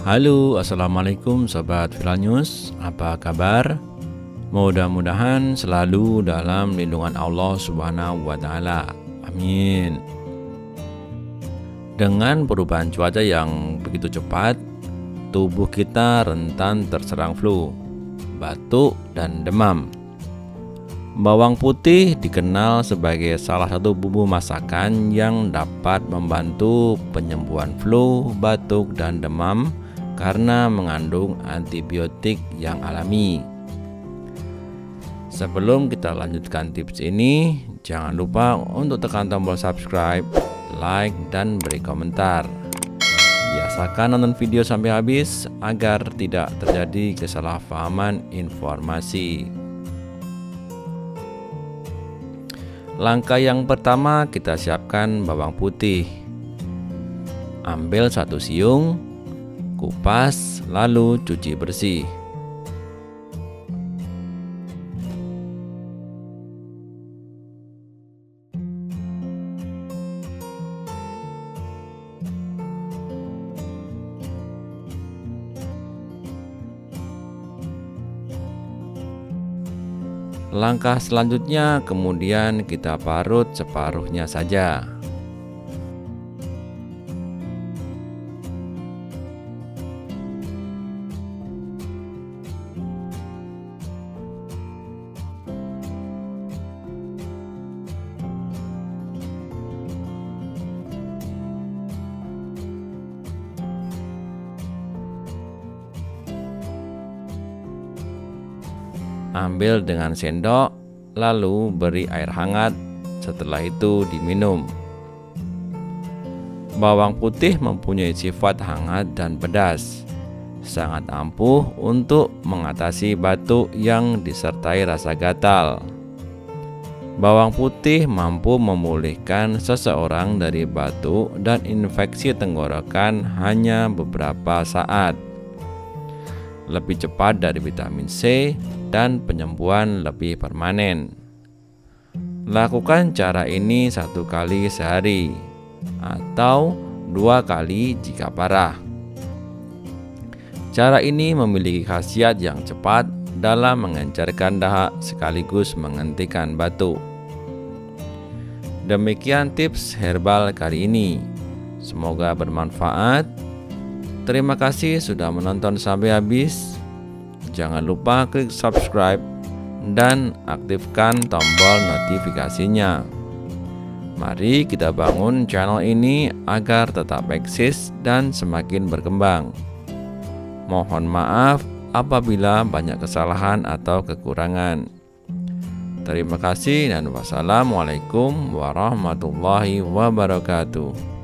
Halo, assalamualaikum Sobat Viral News. Apa kabar? Mudah-mudahan selalu dalam lindungan Allah Subhanahu wa Ta'ala. Amin. Dengan perubahan cuaca yang begitu cepat, tubuh kita rentan terserang flu, batuk, dan demam. Bawang putih dikenal sebagai salah satu bumbu masakan yang dapat membantu penyembuhan flu, batuk, dan demam karena mengandung antibiotik yang alami. Sebelum kita lanjutkan tips ini, jangan lupa untuk tekan tombol subscribe, like, dan beri komentar. Biasakan nonton video sampai habis agar tidak terjadi kesalahpahaman informasi. Langkah yang pertama, kita siapkan bawang putih. Ambil 1 siung, kupas, lalu cuci bersih. Langkah selanjutnya, kemudian kita parut separuhnya saja. Ambil dengan sendok, lalu beri air hangat. Setelah itu diminum. Bawang putih mempunyai sifat hangat dan pedas, sangat ampuh untuk mengatasi batuk yang disertai rasa gatal. Bawang putih mampu memulihkan seseorang dari batuk dan infeksi tenggorokan hanya beberapa saat, lebih cepat dari vitamin C, dan penyembuhan lebih permanen. Lakukan cara ini 1 kali sehari atau 2 kali jika parah. Cara ini memiliki khasiat yang cepat dalam mengencerkan dahak sekaligus menghentikan batuk. Demikian tips herbal kali ini. Semoga bermanfaat. Terima kasih sudah menonton sampai habis. Jangan lupa klik subscribe dan aktifkan tombol notifikasinya. Mari kita bangun channel ini agar tetap eksis dan semakin berkembang. Mohon maaf apabila banyak kesalahan atau kekurangan. Terima kasih dan wassalamualaikum warahmatullahi wabarakatuh.